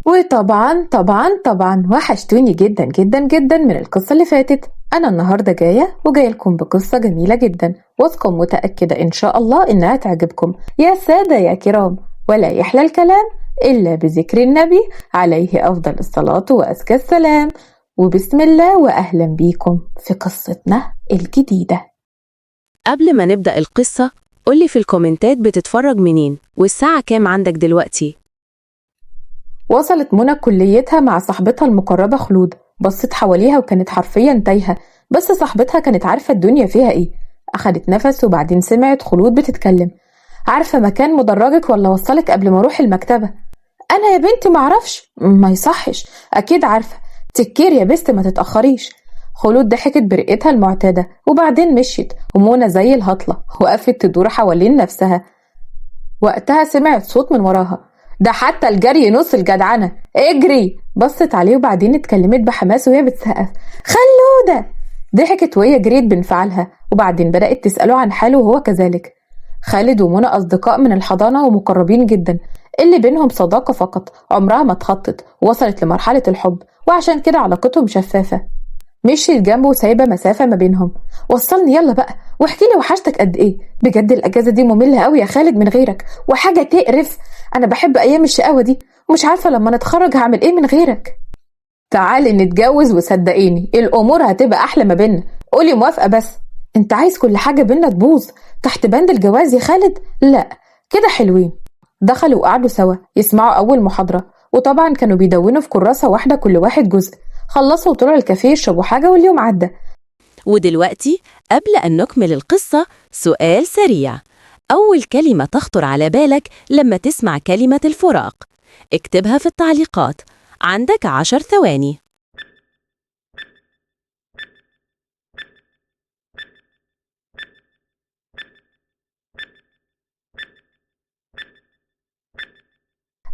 وطبعا وحشتوني جدا جدا جدا من القصة اللي فاتت. أنا النهاردة جاية لكم بقصة جميلة جدا، واثقة متأكدة إن شاء الله إنها تعجبكم يا سادة يا كرام. ولا يحلى الكلام إلا بذكر النبي عليه أفضل الصلاة وأزكى السلام. وبسم الله وأهلا بيكم في قصتنا الجديدة. قبل ما نبدأ القصة قولي في الكومنتات بتتفرج منين والساعة كام عندك دلوقتي؟ وصلت منى كليتها مع صاحبتها المقربة خلود. بصت حواليها وكانت حرفيا تايهة، بس صاحبتها كانت عارفة الدنيا فيها ايه. أخدت نفس وبعدين سمعت خلود بتتكلم. عارفة مكان مدرجك ولا وصلك قبل ما اروح المكتبة؟ أنا يا بنتي معرفش، ما يصحش، أكيد عارفة. تكير يا بست ما تتأخريش. خلود ضحكت برقتها المعتادة وبعدين مشيت، ومنى زي الهطلة وقفت تدور حوالين نفسها. وقتها سمعت صوت من وراها: ده حتى الجري نص الجدعنة، اجري! بصت عليه وبعدين اتكلمت بحماس وهي بتسقف: خلودة! ضحكت وهي جريت بانفعالها، وبعدين بدأت تسأله عن حاله وهو كذلك. خالد ومنى أصدقاء من الحضانة ومقربين جدا، اللي بينهم صداقة فقط عمرها ما اتخطت ووصلت لمرحلة الحب، وعشان كده علاقتهم شفافة. مشيت جنبه وسايبة مسافة ما بينهم. وصلني يلا بقى واحكي لي وحشتك قد ايه. بجد الاجازة دي مملة قوي يا خالد من غيرك، وحاجة تقرف. انا بحب ايام الشقاوة دي، ومش عارفة لما نتخرج هعمل ايه من غيرك. تعالي نتجوز وصدقيني الامور هتبقى احلى ما بينا. قولي موافقة بس. انت عايز كل حاجة بينا تبوظ تحت بند الجواز يا خالد؟ لا كده حلوين. دخلوا وقعدوا سوا يسمعوا اول محاضرة، وطبعا كانوا بيدونوا في كراسة واحدة كل واحد جزء. خلصوا وطلعوا الكافيه يشربوا حاجة واليوم عدى. ودلوقتي قبل أن نكمل القصة سؤال سريع. أول كلمة تخطر على بالك لما تسمع كلمة الفراق؟ اكتبها في التعليقات. عندك 10 ثواني.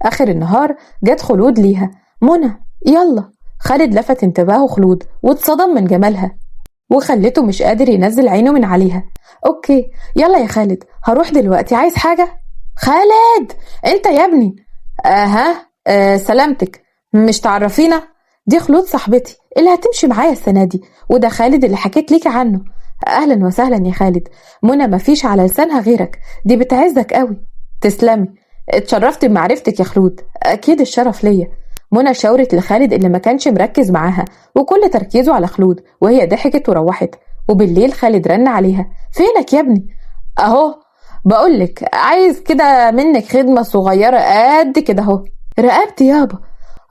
آخر النهار جت خلود ليها: منى يلا. خالد لفت انتباهه خلود واتصدم من جمالها وخلته مش قادر ينزل عينه من عليها. اوكي يلا يا خالد، هروح دلوقتي. عايز حاجة؟ خالد انت يا ابني. سلامتك. مش تعرفينا؟ دي خلود صاحبتي اللي هتمشي معايا السنة دي، وده خالد اللي حكيت ليكي عنه. اهلا وسهلا يا خالد. منى مفيش على لسانها غيرك، دي بتعزك قوي. تسلمي. اتشرفت بمعرفتك يا خلود. اكيد الشرف ليا. منى شاورت لخالد اللي ما كانش مركز معاها وكل تركيزه على خلود، وهي ضحكت وروحت. وبالليل خالد رن عليها: فينك يا ابني؟ اهو. بقولك عايز كده منك خدمة صغيرة قد كده اهو. رقبتي يابا.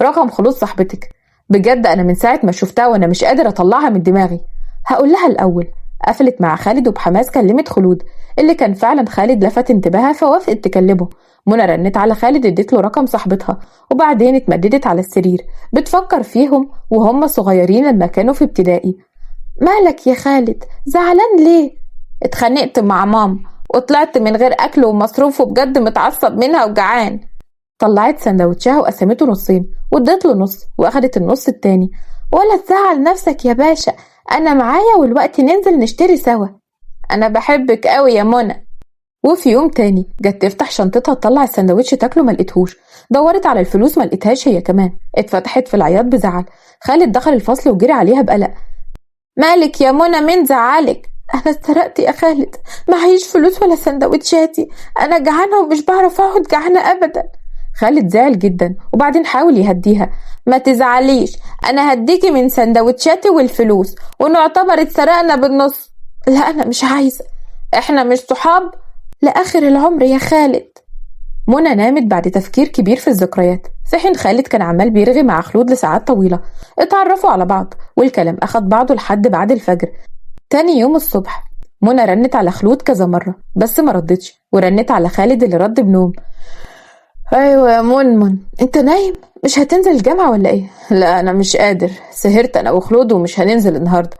رقم خلود صاحبتك. بجد انا من ساعة ما شفتها وانا مش قادر اطلعها من دماغي. هقول لها الاول. قفلت مع خالد وبحماس كلمت خلود، اللي كان فعلا خالد لفت انتباهها فوافقت تكلمه. منى رنت على خالد اديت له رقم صاحبتها، وبعدين اتمددت على السرير بتفكر فيهم وهم صغيرين لما كانوا في ابتدائي. مالك يا خالد زعلان ليه؟ اتخانقت مع ماما وطلعت من غير اكل ومصروف، وبجد متعصب منها وجعان. طلعت سندوتشها وقسمته نصين واديت له نص واخدت النص التاني. ولا تزعل نفسك يا باشا، انا معايا والوقت ننزل نشتري سوا. انا بحبك قوي يا منى. وفي يوم تاني جت تفتح شنطتها تطلع السندوتش تاكله ما لقيتهوش. دورت على الفلوس ما لقيتهاش هي كمان. اتفتحت في العياط بزعل. خالد دخل الفصل وجري عليها بقلق: مالك يا منى؟ مين زعلك؟ انا اتسرقت يا خالد، معيش فلوس ولا سندوتشاتي، انا جعانه ومش بعرف اقعد جعانه ابدا. خالد زعل جدا وبعدين حاول يهديها: ما تزعليش، انا هديكي من سندوتشاتي والفلوس ونعتبر اتسرقنا بالنص. لا انا مش عايزه، احنا مش صحاب لآخر العمر يا خالد. منى نامت بعد تفكير كبير في الذكريات، في حين خالد كان عمال بيرغي مع خلود لساعات طويلة. اتعرفوا على بعض والكلام أخد بعضه لحد بعد الفجر. تاني يوم الصبح منى رنت على خلود كذا مرة بس ما ردتش، ورنت على خالد اللي رد بنوم: ايوه يا منمن، انت نايم؟ مش هتنزل الجامعة ولا ايه؟ لا انا مش قادر، سهرت انا وخلود ومش هننزل النهاردة.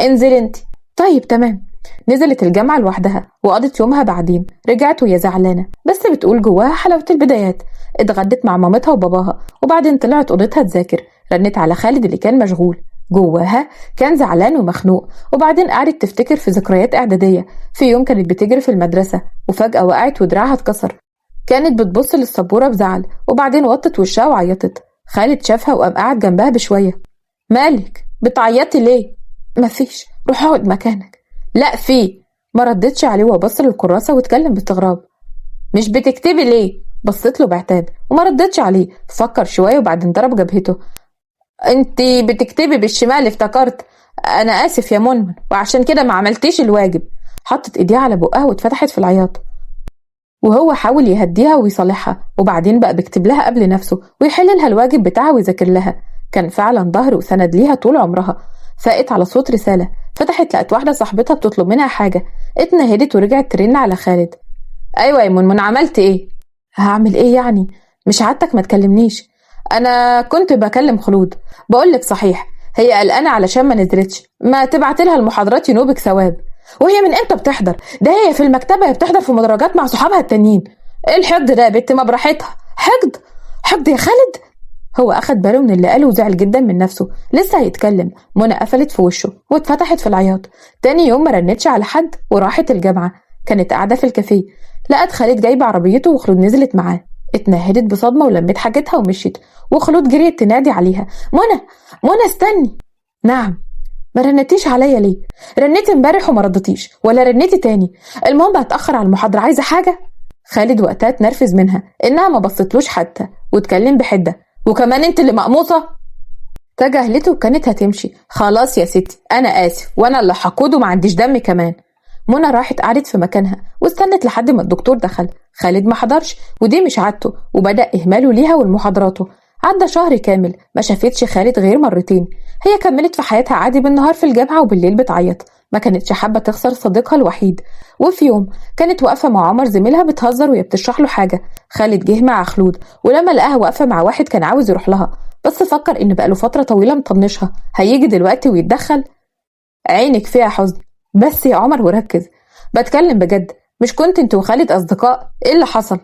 انزل انت. طيب تمام. نزلت الجامعة لوحدها وقضت يومها، بعدين رجعت وهي زعلانة بس بتقول جواها حلاوة البدايات. اتغدت مع مامتها وباباها وبعدين طلعت أوضتها تذاكر. رنت على خالد اللي كان مشغول. جواها كان زعلان ومخنوق، وبعدين قعدت تفتكر في ذكريات إعدادية. في يوم كانت بتجري في المدرسة وفجأة وقعت ودراعها اتكسر. كانت بتبص للسبورة بزعل وبعدين وطت وشها وعيطت. خالد شافها وقام قاعد جنبها بشوية. مالك بتعيطي ليه؟ مفيش، روح اقعد مكانك. لا في. ما ردتش عليه وبص للكراسة واتكلم باستغراب. مش بتكتبي ليه؟ بصيت له بعتاب وما ردتش عليه. فكر شوية وبعدين ضرب جبهته. انتي بتكتبي بالشمال افتكرت. انا اسف يا منمن وعشان كده ما عملتيش الواجب. حطت ايديها على بقها واتفتحت في العياط، وهو حاول يهديها ويصالحها، وبعدين بقى بيكتب لها قبل نفسه ويحل لها الواجب بتاعها ويذاكر لها. كان فعلا ظهر وسند ليها طول عمرها. فاقت على صوت رسالة، فتحت لقت واحدة صاحبتها بتطلب منها حاجة. اتنهدت ورجعت ترن على خالد. ايوه يا منمن، عملت ايه؟ هعمل ايه يعني؟ مش عادتك ما تكلمنيش. انا كنت بكلم خلود. بقولك صحيح، هي قلقانة علشان ما نزلتش، ما تبعت لها المحاضرات ينوبك ثواب. وهي من امتى بتحضر؟ ده هي في المكتبة بتحضر في مدرجات مع صحابها التانيين. ايه الحقد ده يا بنت؟ ما براحتها. حقد؟ حقد يا خالد؟ هو اخد باله من اللي قاله وزعل جدا من نفسه. لسه هيتكلم، منى قفلت في وشه واتفتحت في العياط. تاني يوم ما رنتش على حد وراحت الجامعة. كانت قاعدة في الكافيه، لقت خالد جايب عربيته وخلود نزلت معاه. اتنهدت بصدمة ولمت حاجتها ومشيت، وخلود جريت تنادي عليها. منى، منى استني. نعم. ما رنتيش عليا ليه؟ رنيت امبارح وما ردتيش، ولا رنيتي تاني. المهم هتأخر على المحاضرة، عايزة حاجة؟ خالد وقتها اتنرفز منها انها ما بصتلوش حتى، واتكلم بحدة. وكمان انت اللي مقموصة؟ تجاهلته وكانت هتمشي. خلاص يا ستي انا اسف، وانا اللي حقود وما عنديش دم كمان. منى راحت قعدت في مكانها واستنت لحد ما الدكتور دخل. خالد ما حضرش، ودي مش عادته، وبدأ إهماله ليها ولمحاضراته. عدى شهر كامل ما شافتش خالد غير مرتين. هي كملت في حياتها عادي، بالنهار في الجامعة وبالليل بتعيط. ما كانتش حابة تخسر صديقها الوحيد. وفي يوم كانت واقفة مع عمر زميلها بتهزر وهي بتشرح له حاجة. خالد جه مع خلود، ولما لقاها واقفة مع واحد كان عاوز يروح لها، بس فكر إن بقاله فترة طويلة مطنشها، هيجي دلوقتي ويتدخل. عينك فيها حزن. بس يا عمر وركز، بتكلم بجد. مش كنت انت وخالد أصدقاء؟ ايه اللي حصل؟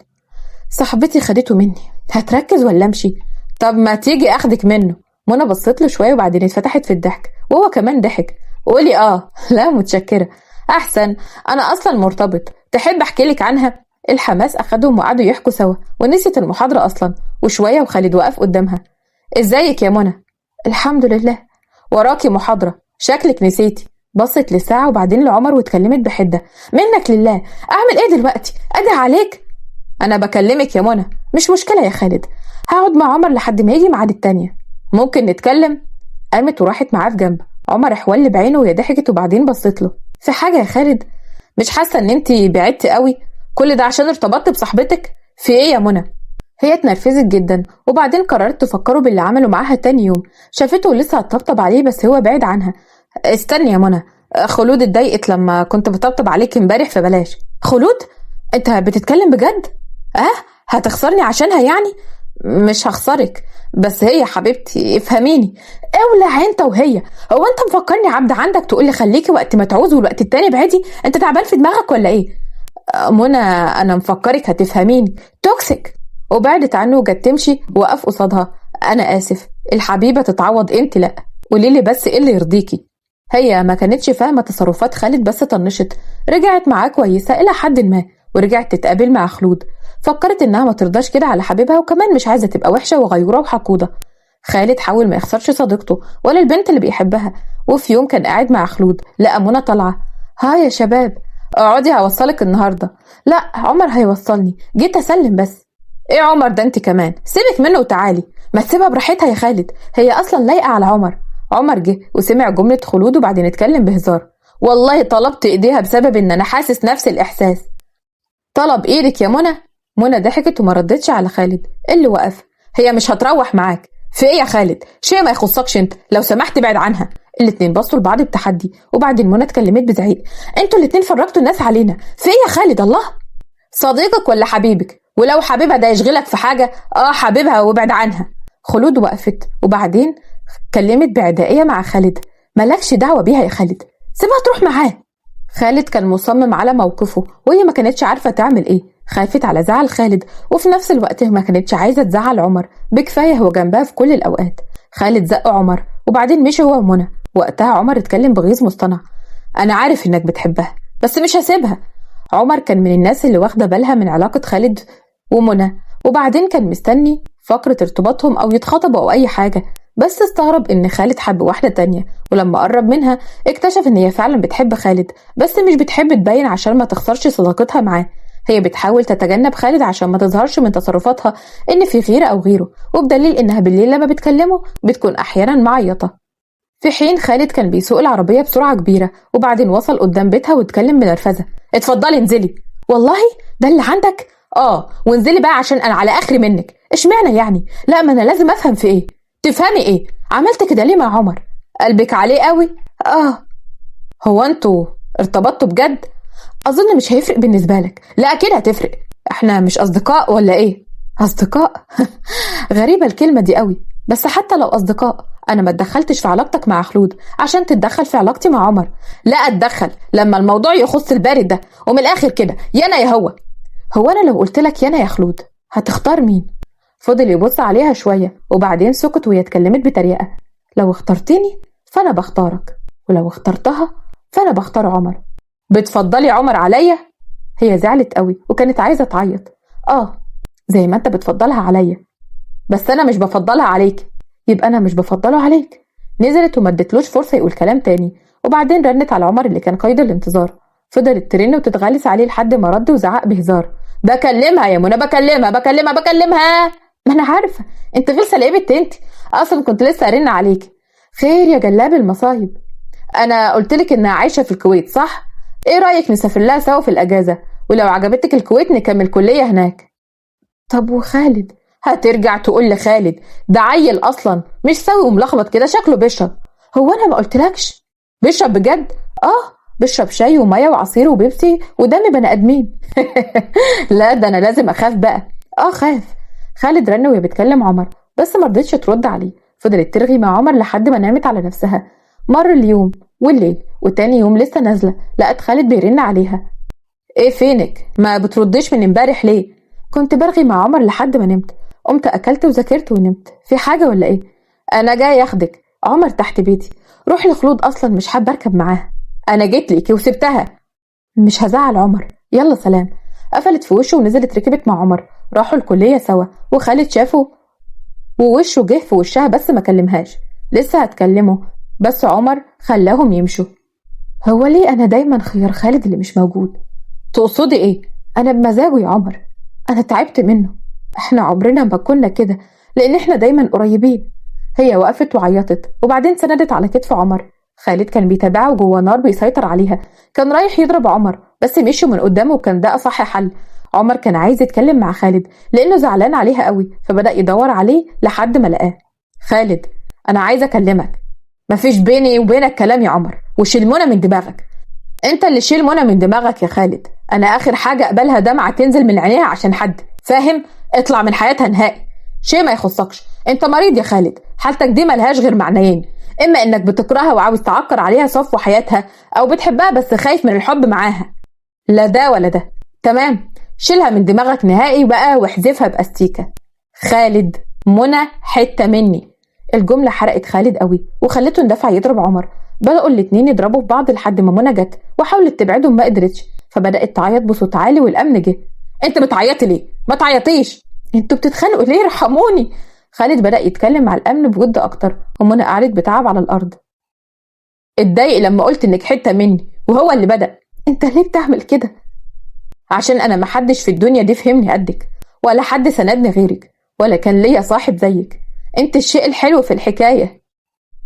صاحبتي خدته مني. هتركز ولا امشي؟ طب ما تيجي اخدك منه. منى بصت له شويه وبعدين اتفتحت في الضحك، وهو كمان ضحك. قولي لا متشكره. احسن، انا اصلا مرتبط. تحب احكي لك عنها؟ الحماس اخدهم وقعدوا يحكوا سوا، ونسيت المحاضره اصلا. وشويه وخالد وقف قدامها. ازيك يا منى؟ الحمد لله. وراكي محاضره، شكلك نسيتي. بصت للساعه وبعدين لعمر واتكلمت بحده. منك لله، اعمل ايه دلوقتي؟ ادعي عليك. انا بكلمك يا منى. مش مشكله يا خالد، هقعد مع عمر لحد ما يجي ميعاد التانية. ممكن نتكلم؟ قامت وراحت معاه في جنب. عمر احول بعينه وهي ضحكت وبعدين بصت له. في حاجه يا خالد؟ مش حاسه ان انتي بعدتي قوي؟ كل ده عشان ارتبطت بصاحبتك؟ في ايه يا منى؟ هي اتنرفزت جدا وبعدين قررت تفكره باللي عمله معاها تاني يوم. شافته ولسه هتطبطب عليه بس هو بعيد عنها. استني يا منى، خلود اتضايقت لما كنت بطبطب عليك امبارح، فبلاش. خلود؟ انت بتتكلم بجد؟ هتخسرني عشانها يعني؟ مش هخسرك، بس هي حبيبتي، افهميني. اولع انت وهي. هو انت مفكرني عبد عندك تقولي خليكي وقت ما تعوز والوقت التاني بعدي؟ انت تعبان في دماغك ولا ايه؟ منى، انا مفكرك هتفهميني. توكسيك. وبعدت عنه وجت تمشي، وقف قصادها. انا اسف، الحبيبه تتعوض، انت لا. قوليلي بس ايه اللي يرضيكي. هي ما كانتش فاهمه تصرفات خالد بس طنشت. رجعت معاه كويسه الى حد ما، ورجعت تتقابل مع خلود. فكرت انها ما ترضاش كده على حبيبها، وكمان مش عايزه تبقى وحشه وغيوره وحقوده. خالد حاول ما يخسرش صديقته ولا البنت اللي بيحبها. وفي يوم كان قاعد مع خلود، لقى منى طالعه. ها يا شباب، اقعدي هوصلك النهارده. لا عمر هيوصلني، جيت اسلم بس. ايه عمر ده؟ انت كمان سيبك منه وتعالي. ما تسيبها براحتها يا خالد، هي اصلا لايقه على عمر. عمر جه وسمع جمله خلود وبعدين اتكلم بهزار. والله طلبت ايديها بسبب ان انا حاسس نفس الاحساس. طلب ايدك يا منى؟ منى ضحكت وما ردتش على خالد اللي وقف. هي مش هتروح معاك. في ايه يا خالد؟ شيء ما يخصكش انت، لو سمحت بعد عنها. الاتنين بصوا لبعض بتحدي، وبعدين منى اتكلمت بزعيق. انتوا الاتنين فرجتوا الناس علينا. في ايه يا خالد؟ الله، صديقك ولا حبيبك؟ ولو حبيبها ده يشغلك في حاجه، حبيبها وابعد عنها. خلود وقفت وبعدين اتكلمت بعدائيه مع خالد. مالكش دعوه بيها يا خالد، سيبها تروح معاه. خالد كان مصمم على موقفه، وهي ما كانتش عارفه تعمل ايه. خافت على زعل خالد، وفي نفس الوقت ما كانتش عايزه تزعل عمر. بكفايه هو جنبها في كل الاوقات. خالد زق عمر وبعدين مشي هو ومنى. وقتها عمر اتكلم بغيظ مصطنع. انا عارف انك بتحبها بس مش هسيبها. عمر كان من الناس اللي واخده بالها من علاقه خالد ومنى، وبعدين كان مستني فقرة ارتباطهم أو يتخطبوا أو أي حاجة، بس استغرب إن خالد حب واحدة تانية، ولما قرب منها اكتشف إن هي فعلا بتحب خالد، بس مش بتحب تبين عشان ما تخسرش صداقتها معاه. هي بتحاول تتجنب خالد عشان ما تظهرش من تصرفاتها إن في غيرة أو غيره، وبدليل إنها بالليل لما بتكلمه بتكون أحيانا معيطة. في حين خالد كان بيسوق العربية بسرعة كبيرة، وبعدين وصل قدام بيتها واتكلم بنرفزة: اتفضلي انزلي. والله ده اللي عندك؟ وانزلي بقى عشان انا على اخري منك. اشمعنى يعني؟ لا ما انا لازم افهم في ايه. تفهمي ايه؟ عملت كده ليه مع عمر؟ قلبك عليه قوي؟ هو انتوا ارتبطتوا بجد؟ اظن مش هيفرق بالنسبة لك. لا اكيد هتفرق، احنا مش اصدقاء ولا ايه؟ اصدقاء؟ غريبة الكلمة دي قوي، بس حتى لو اصدقاء انا ما اتدخلتش في علاقتك مع خلود عشان تتدخل في علاقتي مع عمر. لا اتدخل لما الموضوع يخص البارد ده، ومن الاخر كده يا انا يا هو انا لو قلت لك يا انا يا خلود هتختار مين؟ فضل يبص عليها شوية وبعدين سكت وهي اتكلمت بطريقة: لو اخترتني فانا بختارك، ولو اخترتها فانا بختار عمر. بتفضلي عمر عليا؟ هي زعلت قوي وكانت عايزة تعيط. زي ما انت بتفضلها عليا، بس انا مش بفضلها عليك. يبقى انا مش بفضله عليك. نزلت وما ادتلوش فرصة يقول كلام تاني، وبعدين رنت على عمر اللي كان قيد الانتظار. فضلت ترن وتتغلس عليه لحد ما رد وزعق بهزار: بكلمها يا منى، بكلمها. ما انا عارفة انت غلسة ليه بنت انت، اصلا كنت لسه ارن عليك. خير يا جلاب المصايب، انا قلتلك انها عايشة في الكويت صح؟ ايه رأيك نسافر لها سوا في الاجازة، ولو عجبتك الكويت نكمل كلية هناك. طب وخالد؟ هترجع تقول لخالد ده عيل اصلا مش سوي وملخبط كده، شكله بيشرب. هو انا ما قلتلكش؟ بيشرب بجد؟ بيشرب شاي وميه وعصير وبيبسي ودم بني ادمين. لا ده انا لازم اخاف بقى. خاف. خالد رن وهي بتكلم عمر بس ما رضتش ترد عليه، فضلت ترغي مع عمر لحد ما نامت على نفسها. مر اليوم والليل، وتاني يوم لسه نازله لقت خالد بيرن عليها: ايه فينك؟ ما بتردش من امبارح ليه؟ كنت برغي مع عمر لحد ما نمت، قمت اكلت وذاكرت ونمت. في حاجه ولا ايه؟ انا جاي اخدك، عمر تحت بيتي. روحي لخلود، اصلا مش حابه اركب معاها. انا جيت ليكي وسبتها. مش هزعل عمر، يلا سلام. قفلت في وشه ونزلت ركبت مع عمر. راحوا الكليه سوا، وخالد شافه ووشه جه في وشها بس ما كلمهاش. لسه هتكلمه بس عمر خلاهم يمشوا. هو ليه انا دايما خيار خالد اللي مش موجود؟ تقصدي ايه؟ انا بمزاجه يا عمر، انا تعبت منه. احنا عمرنا ما كنا كده لان احنا دايما قريبين. هي وقفت وعيطت وبعدين سندت على كتف عمر. خالد كان بيتابعها وجوه نار بيسيطر عليها، كان رايح يضرب عمر بس مشي من قدامه وكان ده اصح حل. عمر كان عايز يتكلم مع خالد لانه زعلان عليها قوي، فبدأ يدور عليه لحد ما لقاه. خالد انا عايز اكلمك. مفيش بيني وبينك كلام يا عمر، وشيل منى من دماغك. انت اللي شيل منى من دماغك يا خالد. انا اخر حاجه اقبلها دمعه تنزل من عينيها عشان حد، فاهم؟ اطلع من حياتها نهائي، شيء ما يخصكش. انت مريض يا خالد، حالتك دي ملهاش غير معنيين: اما انك بتكرهها وعاوز تعكر عليها صفو حياتها، او بتحبها بس خايف من الحب معاها. لا ده ولا ده. تمام، شيلها من دماغك نهائي بقى واحذفها باستيكه. خالد، منى حته مني. الجمله حرقت خالد قوي وخلته اندفع يضرب عمر. بدأوا الاتنين يضربوا في بعض لحد ما منى جت وحاولت تبعدهم ما قدرتش، فبدأت تعيط بصوت عالي والأمن جه. انت بتعيطي ليه؟ ما تعيطيش. انتوا بتتخانقوا ليه؟ رحموني. خالد بدأ يتكلم مع الأمن بجد أكتر، ومنى قعدت بتعب على الأرض. اتضايق لما قلت انك حتة مني وهو اللي بدأ. انت ليه بتعمل كده؟ عشان أنا محدش في الدنيا دي فهمني قدك، ولا حد سندني غيرك، ولا كان ليا صاحب زيك. انت الشيء الحلو في الحكاية.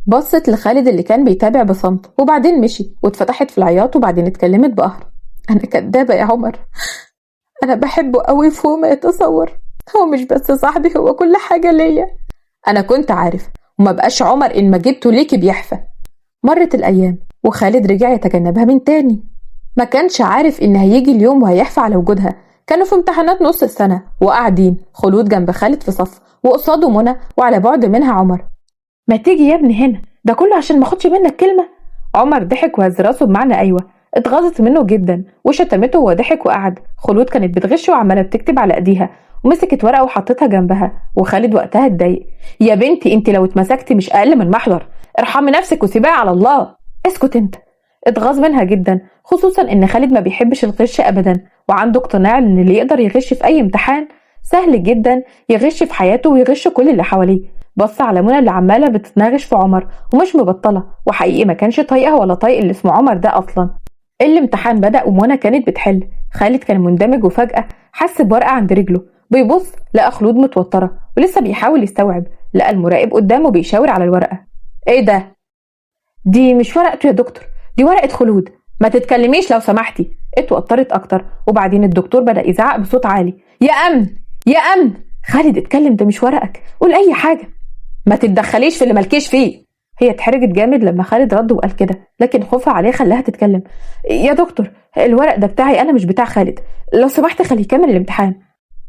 بصت لخالد اللي كان بيتابع بصمت وبعدين مشي، واتفتحت في العياط وبعدين اتكلمت بقهر: انا كدابة يا عمر، انا بحبه قوي فوق ما يتصور. هو مش بس صاحبي، هو كل حاجة ليا. انا كنت عارف، وما بقاش عمر ان ما جبته ليكي بيحفى. مرت الايام وخالد رجع يتجنبها من تاني. ما كانش عارف ان هيجي اليوم وهيحفى على وجودها. كانوا في امتحانات نص السنة وقاعدين خلود جنب خالد في صف، وقصاده منى وعلى بعد منها عمر. ما تيجي يا ابني هنا، ده كله عشان ما اخدش منك كلمة. عمر ضحك وهز راسه بمعنى ايوه. اتغاظت منه جدا وشتمته وهو ضحك وقعد. خلود كانت بتغش وعماله بتكتب على ايديها، ومسكت ورقه وحطتها جنبها. وخالد وقتها اتضايق: يا بنتي انت لو اتمسكتي مش اقل من محضر، ارحمي نفسك وسيبيها على الله. اسكت انت. اتغاظ منها جدا، خصوصا ان خالد ما بيحبش الغش ابدا، وعنده اقتناع ان اللي يقدر يغش في اي امتحان سهل جدا يغش في حياته ويغش كل اللي حواليه. بص على منى اللي عمالة بتتناغش في عمر ومش مبطلة، وحقيقي ما كانش طايقها ولا طايق اللي اسمه عمر ده أصلا. الامتحان بدأ ومنى كانت بتحل. خالد كان مندمج وفجأة حس بورقة عند رجله. بيبص لقى خلود متوترة ولسه بيحاول يستوعب. لقى المراقب قدامه بيشاور على الورقة. ايه ده؟ دي مش ورقته يا دكتور، دي ورقة خلود. ما تتكلميش لو سمحتي. اتوترت اكتر، وبعدين الدكتور بدأ يزعق بصوت عالي. يا امن يا امن. خالد اتكلم، ده مش ورقك، قول اي حاجة. ما تتدخليش في اللي مالكيش فيه. هي اتحرجت جامد لما خالد رد وقال كده، لكن خوفها عليه خلاها تتكلم. يا دكتور الورق ده بتاعي انا، مش بتاع خالد، لو سمحت خليه يكمل الامتحان.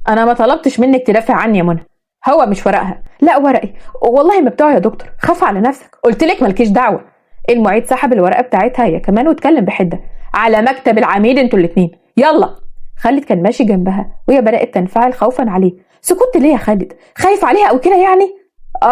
انا ما طلبتش منك تدافع عني يا منى، هو مش ورقها. لا ورقي والله ما بتاعه يا دكتور، خاف على نفسك، قلت لك مالكيش دعوه. المعيد سحب الورقه بتاعتها هي كمان واتكلم بحده. على مكتب العميد انتوا الاتنين، يلا. خالد كان ماشي جنبها وهي بدات تنفعل خوفا عليه. سكت ليه يا خالد؟ خايف عليها او كده يعني؟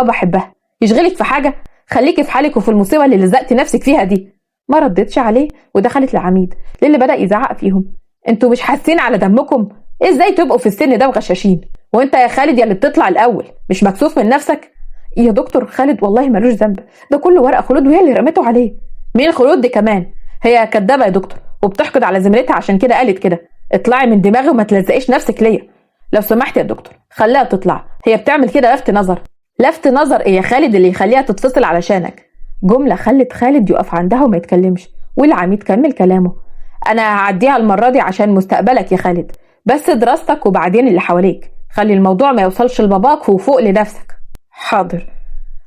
بحبها. يشغلك في حاجه؟ خليكي في حالك وفي المصيبه اللي لزقتي نفسك فيها دي. ما ردتش عليه ودخلت العميد للي بدا يزعق فيهم. انتوا مش حاسين على دمكم؟ ازاي تبقوا في السن ده وغشاشين؟ وانت يا خالد يا اللي بتطلع الاول، مش مكسوف من نفسك؟ يا دكتور خالد والله ملوش ذنب، ده كله ورقه خلود وهي اللي رمته عليه. مين خلود دي كمان؟ هي كدابه يا دكتور وبتحقد على زميلتها عشان كده قالت كده. اطلعي من دماغي وما تلزقيش نفسك ليا لو سمحت يا دكتور، خليها تطلع، هي بتعمل كده لفت نظر. لفت نظر ايه يا خالد اللي يخليها تتفصل علشانك؟ جمله خلت خالد يقف عندها وما يتكلمش، والعميد كمل كلامه. انا هعديها المره دي عشان مستقبلك يا خالد، بس دراستك وبعدين اللي حواليك، خلي الموضوع ما يوصلش لباباك وفوق لنفسك. حاضر.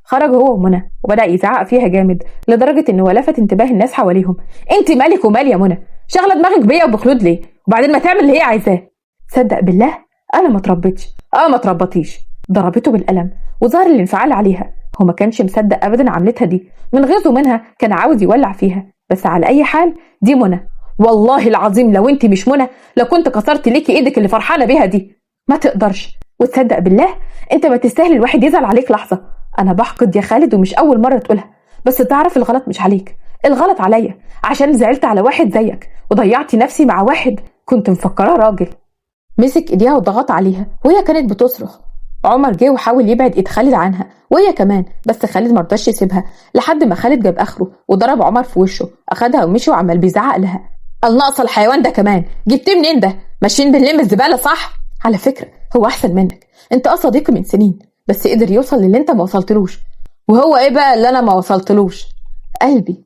خرج هو ومنى وبدأ يزعق فيها جامد لدرجة انه لفت انتباه الناس حواليهم. انت مالك ومال يا منى؟ شغلة دماغك بيا وبخلود ليه؟ وبعدين ما تعمل اللي هي عايزاه. صدق بالله انا ما اتربيتش. ما اتربطيش. ضربته بالقلم وظهر الانفعال عليها. هو ما كانش مصدق ابدا عملتها دي، من غيظه منها كان عاوز يولع فيها. بس على اي حال دي منى، والله العظيم لو انت مش منى لكنت كسرت ليكي ايدك اللي فرحانه بيها دي. ما تقدرش. وتصدق بالله انت ما تستاهل الواحد يزعل عليك لحظه. انا بحقد يا خالد ومش اول مره تقولها، بس تعرف الغلط مش عليك، الغلط عليا عشان زعلت على واحد زيك وضيعتي نفسي مع واحد كنت مفكراه راجل. مسك ايديها وضغط عليها وهي كانت بتصرخ. عمر جه وحاول يبعد ايد خالد عنها وهي كمان، بس خالد مرضاش يسيبها لحد ما خالد جاب اخره وضرب عمر في وشه. اخدها ومشي وعمال بيزعق لها. الناقصه الحيوان ده كمان جبتيه منين ده؟ ماشيين بنلم الزباله صح؟ على فكره هو احسن منك، انت صديقي من سنين، بس قدر يوصل للي انت ما وصلتلوش. وهو ايه بقى اللي انا ما وصلتلوش؟ قلبي.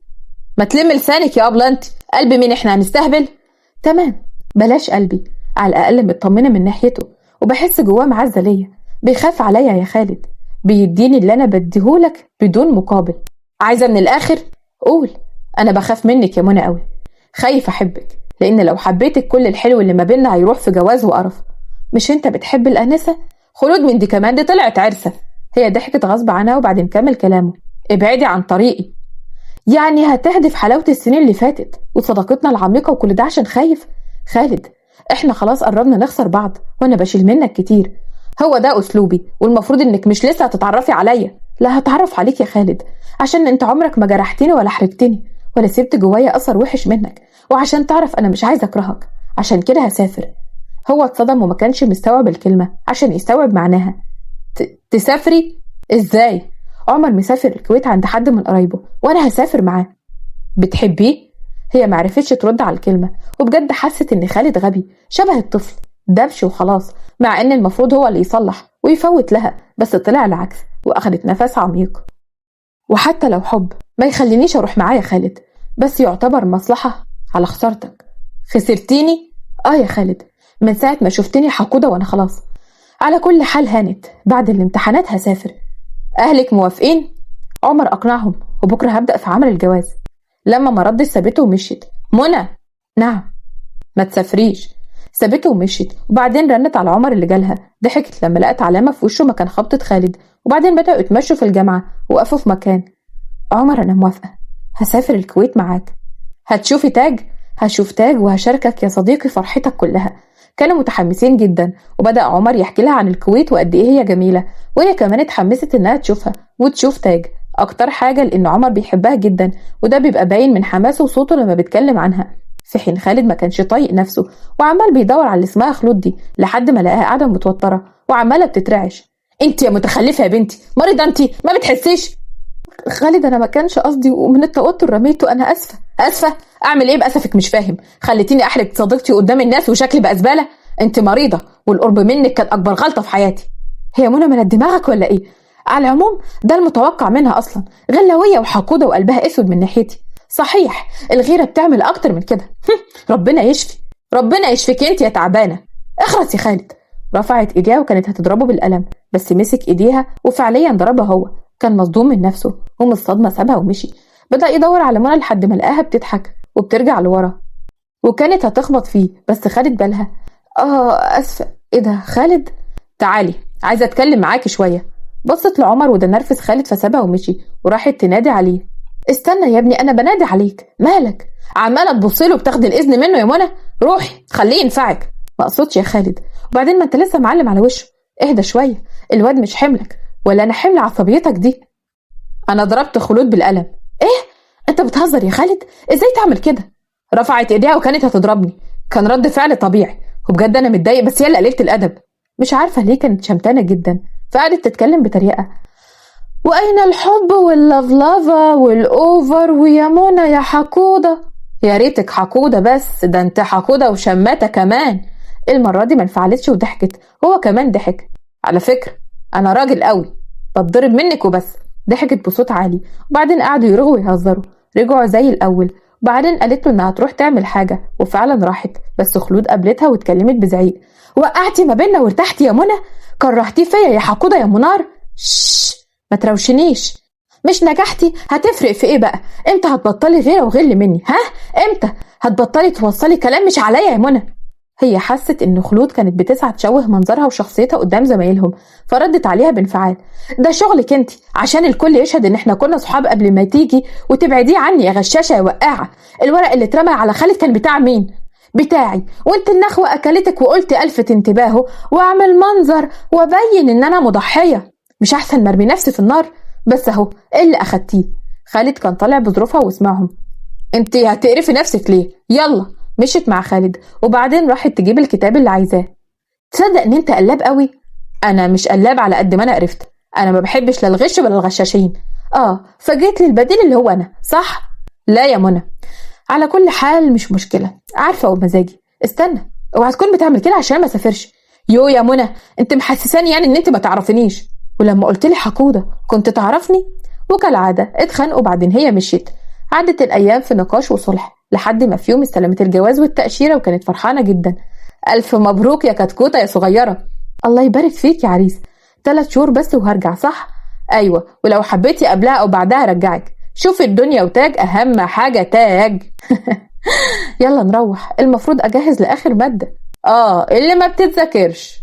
ما تلم لسانك يا ابله انت، قلبي مين؟ احنا هنستهبل؟ تمام بلاش قلبي، على الاقل مطمنه من ناحيته وبحس جواه معزه ليا. بيخاف عليا يا خالد، بيديني اللي انا بديهولك بدون مقابل. عايزه من الاخر؟ قول. انا بخاف منك يا منى قوي، خايف احبك، لان لو حبيتك كل الحلو اللي ما بيننا هيروح في جواز وقرف. مش انت بتحب الانسه؟ خلود من دي كمان، دي طلعت عرسه. هي ضحكت غصب عنها وبعدين كمل كلامه. ابعدي عن طريقي. يعني هتهدف حلاوه السنين اللي فاتت وصداقتنا العميقه وكل ده عشان خايف؟ خالد احنا خلاص قربنا نخسر بعض وانا بشيل منك كتير. هو ده اسلوبي، والمفروض انك مش لسه هتتعرفي عليا. لا هتعرف عليك يا خالد، عشان انت عمرك ما جرحتني ولا حرجتني ولا سبت جوايا اثر وحش منك، وعشان تعرف انا مش عايزه اكرهك. عشان كده هسافر. هو اتصدم وما كانش مستوعب الكلمه عشان يستوعب معناها. تسافري؟ ازاي؟ عمر مسافر الكويت عند حد من قرايبه وانا هسافر معاه. بتحبيه؟ هي معرفتش ترد على الكلمه، وبجد حست ان خالد غبي شبه الطفل دبش وخلاص، مع ان المفروض هو اللي يصلح ويفوت لها، بس طلع العكس. واخدت نفس عميق. وحتى لو حب ما يخلينيش اروح معاه يا خالد، بس يعتبر مصلحه على خسارتك. خسرتيني؟ يا خالد، من ساعه ما شفتني حقوده وانا خلاص. على كل حال هانت، بعد الامتحانات هسافر. اهلك موافقين؟ عمر اقنعهم وبكره هبدأ في عمل الجواز. لما ما ردش سابته ومشيت. منى. نعم. ما تسافريش. سابته ومشيت، وبعدين رنت على عمر اللي جالها. ضحكت لما لقت علامة في وشه مكان خبطة خالد، وبعدين بدأوا يتمشوا في الجامعة وقفوا في مكان. عمر أنا موافقة، هسافر الكويت معاك. هتشوفي تاج؟ هشوف تاج وهشاركك يا صديقي فرحتك كلها. كانوا متحمسين جدا، وبدأ عمر يحكي لها عن الكويت وقد ايه هي جميلة، وهي كمان اتحمست انها تشوفها وتشوف تاج. اكتر حاجة لان عمر بيحبها جدا، وده بيبقى باين من حماسه وصوته لما بيتكلم عنها. في حين خالد ما كانش طايق نفسه وعمال بيدور على اللي اسمها خلود دي لحد ما لقاها قاعده متوتره وعماله بتترعش. انت يا متخلفه يا بنتي، مريضه انت، ما بتحسيش؟ خالد انا ما كانش قصدي ومن التوتر رميته، انا اسفه. اسفه؟ اعمل ايه باسفك؟ مش فاهم. خليتيني احرج صديقتي قدام الناس وشكلي بقى زباله؟ انت مريضه والقرب منك كان اكبر غلطه في حياتي. هي منى من دماغك ولا ايه؟ على العموم ده المتوقع منها اصلا، غلاويه وحقوده وقلبها اسود من ناحيتي. صحيح الغيره بتعمل اكتر من كده. ربنا يشفي. ربنا يشفيك انت يا تعبانه. اخرس يا خالد. رفعت ايديها وكانت هتضربه بالقلم، بس مسك ايديها وفعليا ضربها هو. كان مصدوم من نفسه ومن الصدمه سابها ومشي. بدأ يدور على منى لحد ما لقاها بتضحك وبترجع لورا، وكانت هتخبط فيه بس خدت بالها. اسفه. ايه ده خالد؟ تعالي عايزه اتكلم معاكي شويه. بصت لعمر وده نرفز خالد فسابها ومشي وراحت تنادي عليه. استنى يا ابني، انا بنادي عليك، مالك؟ عماله تبصيله وبتاخدي الاذن منه يا منى؟ روحي خليه ينفعك. ما اقصدش يا خالد، وبعدين ما انت لسه معلم على وشه. اهدى شويه، الواد مش حملك ولا انا حمل عصبيتك دي. انا ضربت خلود بالقلم. ايه؟ انت بتهزر يا خالد؟ ازاي تعمل كده؟ رفعت ايديها وكانت هتضربني. كان رد فعل طبيعي، وبجد انا متضايق بس هي اللي قليلة الادب. مش عارفه ليه كانت شمتانه جدا، فقعدت تتكلم بطريقه. واين الحب واللفلفه والاوفر ويا منى يا حقوده؟ يا ريتك حقوده بس، ده انت حقوده وشماته كمان. المره دي ما انفعلتش وضحكت، هو كمان ضحك. على فكره انا راجل قوي، بتضرب منك وبس. ضحكت بصوت عالي وبعدين قعدوا يرغوا ويهزروا. رجعوا زي الاول وبعدين قالت له انها تروح تعمل حاجه وفعلا راحت، بس خلود قابلتها واتكلمت بزعيق. وقعتي ما بيننا وارتحتي يا منى؟ كرهتي فيا يا حقوده يا منار. شش، ما تروشنيش. مش نجحتي هتفرق في ايه بقى؟ امتى هتبطلي غيره وغل مني؟ ها؟ امتى هتبطلي توصلي كلام مش عليا يا منى؟ هي حست ان خلود كانت بتسعى تشوه منظرها وشخصيتها قدام زمايلهم، فردت عليها بانفعال. ده شغلك انت، عشان الكل يشهد ان احنا كنا صحاب قبل ما تيجي وتبعديه عني يا غشاشه يا وقاعه. الورق اللي اترمى على خالد كان بتاع مين؟ بتاعي، وانت النخوه اكلتك وقلت الفت انتباهه واعمل منظر وابين ان انا مضحيه. مش احسن مرمي نفسي في النار؟ بس اهو ايه اللي اخدتيه. خالد كان طالع بظروفها واسمعهم. انت هتقرفي نفسك ليه؟ يلا. مشيت مع خالد وبعدين راحت تجيب الكتاب اللي عايزاه. تصدق ان انت قلاب قوي؟ انا مش قلاب على قد ما انا قرفت. انا ما بحبش لا الغش ولا الغشاشين. فجيت لي البديل اللي هو انا، صح؟ لا يا منى، على كل حال مش مشكله، عارفه ومزاجي. استنى، اوعى تكون بتعمل كده عشان ما اسافرش. يو يا منى، انت محسساني يعني ان انت ما تعرفنيش؟ ولما قلت لي حقوده كنت تعرفني؟ وكالعاده اتخانقوا بعدين هي مشيت. عدت الايام في نقاش وصلح لحد ما في يوم استلمت الجواز والتأشيرة وكانت فرحانة جدا. ألف مبروك يا كتكوتة يا صغيرة. الله يبارك فيك يا عريس. 3 شهور بس وهرجع، صح؟ أيوة، ولو حبيتي قبلها أو بعدها رجعك. شوفي الدنيا وتاج، أهم حاجة تاج. يلا نروح، المفروض أجهز لآخر مادة. اللي ما بتتذاكرش.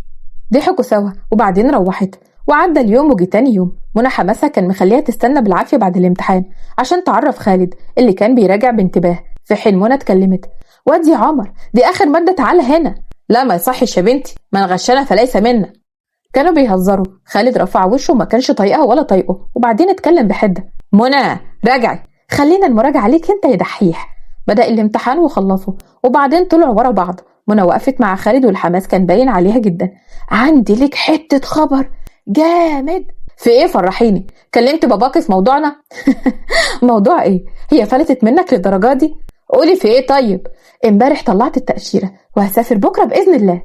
ضحكوا سوا وبعدين روحت. وعدى اليوم وجي تاني يوم. منى حماسها كان مخليها تستنى بالعافية بعد الامتحان عشان تعرف خالد اللي كان بيراجع بانتباه. في حين منى اتكلمت. واد يا عمر، دي آخر مادة، تعالى هنا. لا ما يصحش يا بنتي، من غشنا فليس منا. كانوا بيهزروا. خالد رفع وشه وما كانش طايقها ولا طايقه وبعدين اتكلم بحدة. منى راجعي، خلينا المراجعة عليك انت يا دحيح. بدأ الامتحان وخلصوا وبعدين طلعوا ورا بعض. منى وقفت مع خالد والحماس كان باين عليها جدا. عندي لك حتة خبر جامد. في ايه؟ فرحيني. كلمت باباكي في موضوعنا؟ موضوع ايه؟ هي فلتت منك للدرجة دي؟ قولي في ايه طيب؟ امبارح طلعت التأشيرة وهسافر بكرة بإذن الله.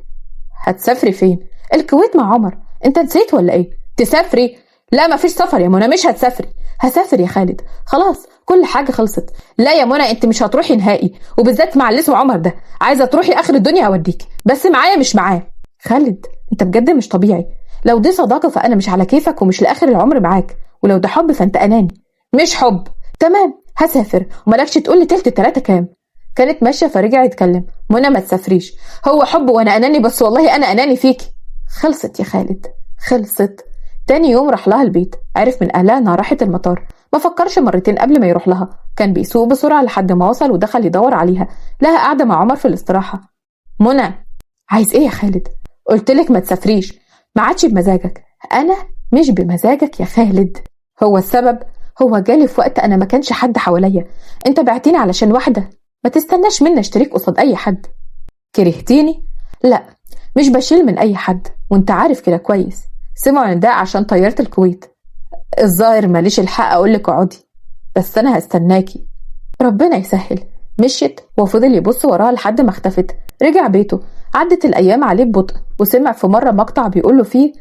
هتسافري فين؟ الكويت مع عمر. انت نسيت ولا ايه؟ تسافري؟ لا مفيش سفر يا منى، مش هتسافري. هسافر يا خالد، خلاص كل حاجة خلصت. لا يا منى، انت مش هتروحي نهائي، وبالذات مع اللي اسمه عمر ده. عايزة تروحي آخر الدنيا اوديكي، بس معايا مش معاه. خالد انت بجد مش طبيعي. لو دي صداقة فأنا مش على كيفك ومش لآخر العمر معاك، ولو ده حب فأنت أناني. مش حب. تمام هسافر وملكش تقولي تلت 3 كام. كانت ماشية فرجع يتكلم. منى ما تسافريش، هو حب وانا اناني، بس والله انا اناني فيكي. خلصت يا خالد، خلصت. تاني يوم راح لها البيت. عرف من اهلها انها راحت المطار. ما فكرش مرتين قبل ما يروح لها. كان بيسوق بسرعة لحد ما وصل ودخل يدور عليها. لها قاعدة مع عمر في الاستراحة. منى، عايز ايه يا خالد؟ قلتلك ما تسافريش، ما عادش بمزاجك. انا مش بمزاجك يا خالد. هو السبب؟ هو جالي في وقت انا ما كانش حد حواليا. انت بعتيني علشان واحدة. ما تستناش مني اشتريك قصاد اي حد. كرهتيني؟ لا، مش بشيل من اي حد، وانت عارف كده كويس. سمعوا نداء عشان طيارة الكويت. الظاهر ماليش الحق اقولك اقعدي، بس انا هستناكي. ربنا يسهل. مشيت وفضل يبص وراها لحد ما اختفت. رجع بيته. عدت الايام عليه ببطء، وسمع في مره مقطع بيقوله فيه: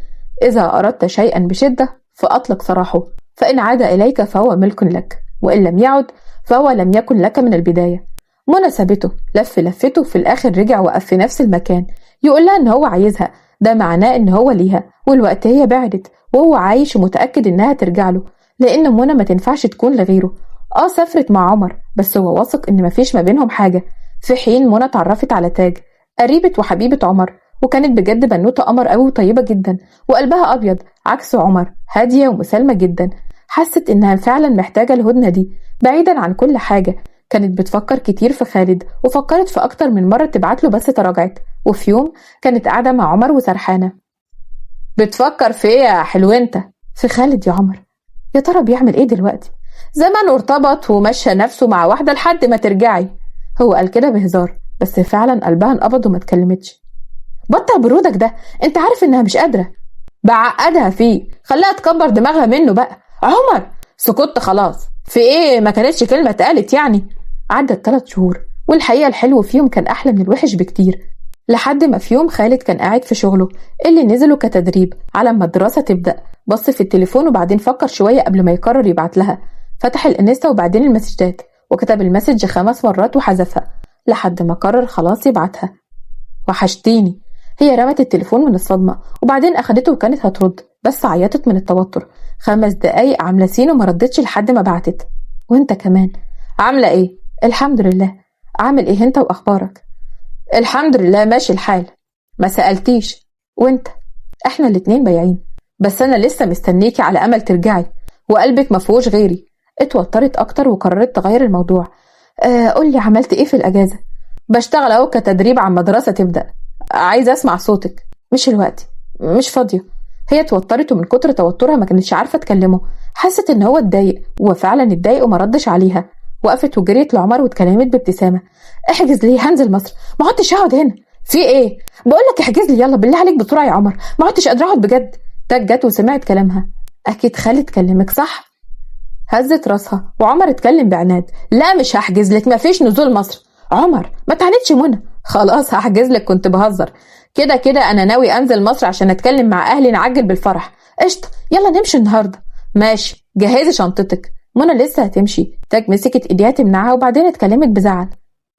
اذا اردت شيئا بشده فاطلق سراحه، فان عاد اليك فهو ملك لك، وان لم يعد فهو لم يكن لك من البدايه. منى سابته، لفته، في الاخر رجع وقف في نفس المكان يقول لها ان هو عايزها. ده معناه ان هو ليها، والوقت هي بعدت وهو عايش ومتاكد انها ترجع له، لان منى ما تنفعش تكون لغيره. سافرت مع عمر، بس هو واثق ان مفيش ما بينهم حاجه. في حين منى اتعرفت على تاج، قريبة وحبيبة عمر، وكانت بجد بنوتة قمر قوي وطيبة جدا، وقلبها أبيض عكس عمر، هادية ومسالمة جدا. حست إنها فعلا محتاجة الهدنة دي. بعيدا عن كل حاجة، كانت بتفكر كتير في خالد، وفكرت في أكتر من مرة تبعتله بس تراجعت. وفي يوم كانت قاعدة مع عمر وسرحانة. بتفكر في إيه يا حلو أنت؟ في خالد يا عمر. يا ترى بيعمل إيه دلوقتي؟ زمانه ارتبط ومشى نفسه مع واحدة لحد ما ترجعي. هو قال كده بهزار، بس فعلا قلبها انقبض وما اتكلمتش. بطل برودك ده، انت عارف انها مش قادرة. بعقدها فيه، خليها تكبر دماغها منه بقى. عمر، سكت خلاص. في ايه؟ ما كانتش كلمة اتقالت يعني. عدت 3 شهور، والحقيقة الحلو فيهم كان احلى من الوحش بكتير. لحد ما في يوم خالد كان قاعد في شغله اللي نزله كتدريب على ما الدراسة تبدأ. بص في التليفون وبعدين فكر شوية قبل ما يقرر يبعت لها. فتح الانستا وبعدين المسجات، وكتب المسج 5 مرات وحذفها لحد ما قرر خلاص يبعتها. وحشتيني. هي رمت التليفون من الصدمة، وبعدين أخدته وكانت هترد، بس عيطت من التوتر. 5 دقايق عاملة سين وما ردتش لحد ما بعتت. وانت كمان عاملة ايه؟ الحمد لله. عامل ايه انت واخبارك؟ الحمد لله ماشي الحال. ما سألتيش. وانت؟ احنا الاتنين بايعين، بس انا لسه مستنيكي على امل ترجعي، وقلبك مفهوش غيري. اتوترت اكتر وقررت تغير الموضوع. قولي عملت ايه في الاجازة؟ بشتغل اهو كتدريب على المدرسة تبدأ. عايزة اسمع صوتك. مش الوقت، مش فاضية. هي اتوترت ومن كتر توترها ما كانتش عارفة تكلمه. حست ان هو اتضايق، وفعلا اتضايق وما ردش عليها. وقفت وجريت لعمر واتكلمت بابتسامة. احجز لي، هنزل مصر، ما عدتش هقعد هنا. في ايه؟ بقولك احجز لي يلا بالله عليك بسرعة يا عمر، ما عدتش قادرة اقعد بجد. تاج جت وسمعت كلامها. اكيد خالد كلمك صح؟ هزت راسها، وعمر اتكلم بعناد. لا مش هحجز لك، مفيش نزول مصر. عمر ما تعاندش منى. خلاص هحجز لك، كنت بهزر. كده كده انا ناوي انزل مصر عشان اتكلم مع اهلي نعجل بالفرح. قشطه، يلا نمشي النهارده. ماشي، جهزي شنطتك. منى لسه هتمشي، تاج مسكت ايديها تمنعها وبعدين اتكلمت بزعل.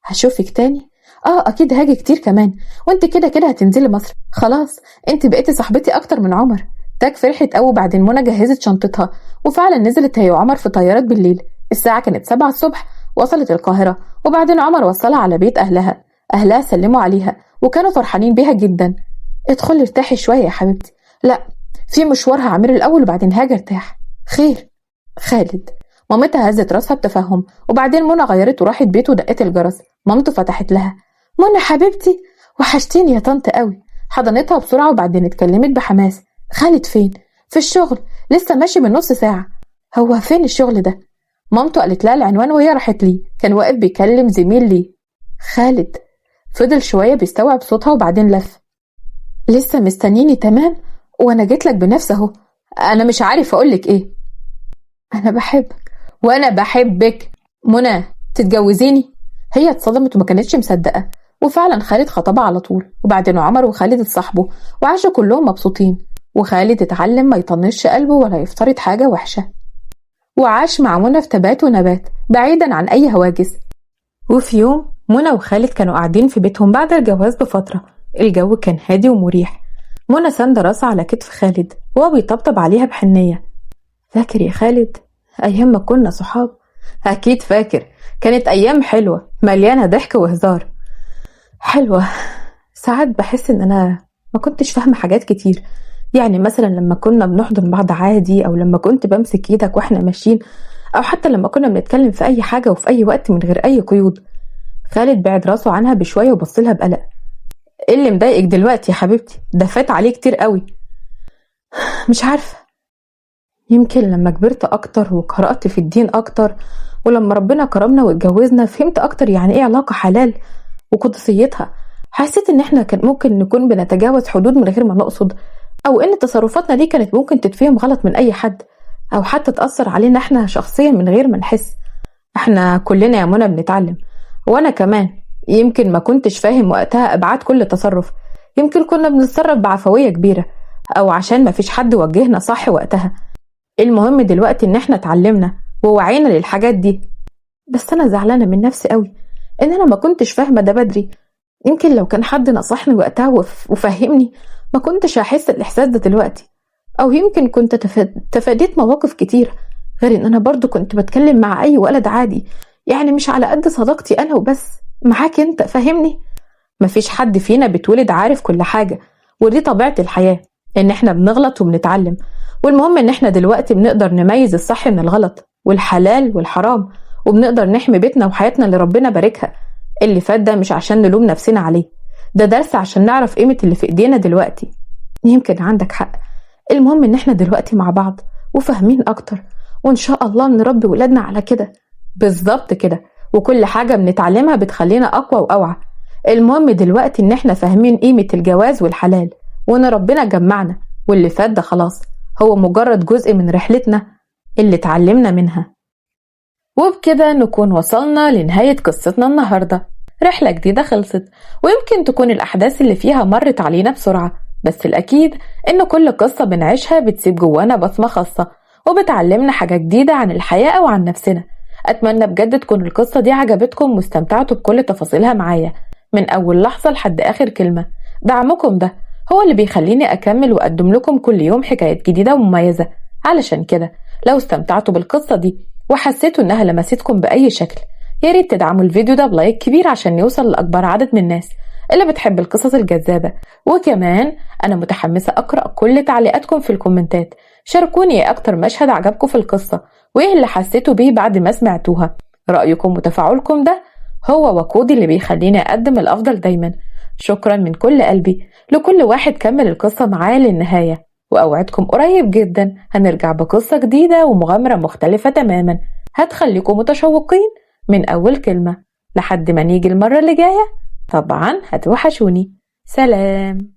هشوفك تاني؟ اكيد هاجي كتير كمان، وانت كده كده هتنزلي مصر. خلاص انت بقيتي صاحبتي اكتر من عمر. تاج فرحت قوي. بعدين منى جهزت شنطتها، وفعلا نزلت هي وعمر في طيارات بالليل. الساعه كانت 7 الصبح. وصلت القاهره، وبعدين عمر وصلها على بيت اهلها سلموا عليها وكانوا فرحانين بيها جدا. ادخلي ارتاحي شويه يا حبيبتي. لا، في مشوار هعمله الاول وبعدين هاجي ارتاح. خير؟ خالد. مامتها هزت راسها بتفهم، وبعدين منى غيرت وراحت بيته ودقت الجرس. مامته فتحت لها. منى حبيبتي، وحشتيني يا طنط قوي. حضنتها بسرعه وبعدين اتكلمت بحماس. خالد فين؟ في الشغل، لسه ماشي من نص ساعه. هو فين الشغل ده؟ مامته قالت لها العنوان وهي راحت ليه. كان واقف بيكلم زميل ليه. خالد. فضل شويه بيستوعب صوتها وبعدين لف. لسه مستنيني؟ تمام، وانا جيت لك بنفسي اهو. انا مش عارف اقولك ايه. انا بحبك. وانا بحبك. منى، تتجوزيني؟ هي اتصدمت وما كانتش مصدقه. وفعلا خالد خطبها على طول، وبعدين عمر وخالد اتصاحبوا وعاشوا كلهم مبسوطين. وخالد اتعلم ما يطنش قلبه ولا يفترض حاجه وحشه، وعاش مع منى في تبات ونبات بعيدا عن اي هواجس. وفي يوم منى وخالد كانوا قاعدين في بيتهم بعد الجواز بفتره. الجو كان هادي ومريح. منى ساندة راسها على كتف خالد وهو بيطبطب عليها بحنيه. فاكر يا خالد ايام ما كنا صحاب؟ اكيد فاكر، كانت ايام حلوه مليانه ضحك وهزار. حلوه. ساعات بحس ان انا ما كنتش فاهمه حاجات كتير، يعني مثلا لما كنا بنحضن بعض عادي، او لما كنت بمسك ايدك واحنا ماشيين، او حتى لما كنا بنتكلم في اي حاجه وفي اي وقت من غير اي قيود. خالد بعد راسه عنها بشويه وبصلها بقلق. ايه اللي مضايقك دلوقتي يا حبيبتي؟ ده فات عليه كتير قوي. مش عارفه، يمكن لما كبرت اكتر وقرأت في الدين اكتر ولما ربنا كرمنا واتجوزنا فهمت أكتر يعني إيه علاقة حلال وقدسيتها. حسيت إن إحنا كان ممكن نكون بنتجاوز حدود من غير ما نقصد، أو إن تصرفاتنا دي كانت ممكن تتفهم غلط من أي حد، أو حتى تأثر علينا إحنا شخصيا من غير ما نحس. إحنا كلنا يا منى بنتعلم، وأنا كمان. يمكن ما كنتش فاهم وقتها أبعاد كل تصرف، يمكن كنا بنتصرف بعفوية كبيرة، أو عشان ما فيش حد وجهنا صح وقتها. المهم دلوقتي إن إحنا اتعلمنا ووعينا للحاجات دي. بس أنا زعلانة من نفسي قوي إن أنا ما كنتش فاهمة ده بدري. يمكن لو كان حد نصحني وقتها وفهمني ما كنتش هحس الإحساس ده دلوقتي، أو يمكن كنت تفاديت مواقف كتير. غير إن أنا برضو كنت بتكلم مع أي ولد عادي، يعني مش على قد صداقتي أنا وبس، معاك أنت. فهمني؟ مفيش حد فينا بيتولد عارف كل حاجة، ودي طبيعة الحياة، إن إحنا بنغلط وبنتعلم. والمهم إن إحنا دلوقتي بنقدر نميز الصح من الغلط والحلال والحرام، وبنقدر نحمي بيتنا وحياتنا اللي ربنا باركها. اللي فات ده مش عشان نلوم نفسنا عليه، ده درس عشان نعرف قيمة اللي في إيدينا دلوقتي. يمكن عندك حق. المهم إن إحنا دلوقتي مع بعض وفاهمين أكتر، وإن شاء الله نربي ولادنا على كده. بالظبط كده، وكل حاجة بنتعلمها بتخلينا أقوى وأوعى. المهم دلوقتي إن إحنا فاهمين قيمة الجواز والحلال، وإن ربنا جمعنا، واللي فات ده خلاص هو مجرد جزء من رحلتنا اللي اتعلمنا منها. وبكده نكون وصلنا لنهاية قصتنا النهاردة. رحلة جديدة خلصت، ويمكن تكون الأحداث اللي فيها مرت علينا بسرعة، بس الأكيد إن كل قصة بنعيشها بتسيب جوانا بصمة خاصة، وبتعلمنا حاجة جديدة عن الحياة وعن نفسنا. أتمنى بجد تكون القصة دي عجبتكم واستمتعتوا بكل تفاصيلها معايا من أول لحظة لحد آخر كلمة. دعمكم ده هو اللي بيخليني أكمل وأقدم لكم كل يوم حكايات جديدة ومميزة. علشان كده لو استمتعتوا بالقصة دي وحسيتوا إنها لمستكم بأي شكل، ياريت تدعموا الفيديو ده بلايك كبير عشان يوصل لأكبر عدد من الناس اللي بتحب القصص الجذابة. وكمان أنا متحمسة أقرأ كل تعليقاتكم في الكومنتات. شاركوني إيه أكتر مشهد عجبكم في القصة، وإيه اللي حسيتوا بيه بعد ما سمعتوها. رأيكم وتفاعلكم ده هو وقودي اللي بيخليني أقدم الأفضل دايما. شكرا من كل قلبي لكل واحد كمل القصة معايا للنهاية، وأوعدكم قريب جدا هنرجع بقصة جديدة ومغامرة مختلفة تماما هتخليكم متشوقين من أول كلمة. لحد ما نيجي المرة اللي جاية طبعا هتوحشوني. سلام.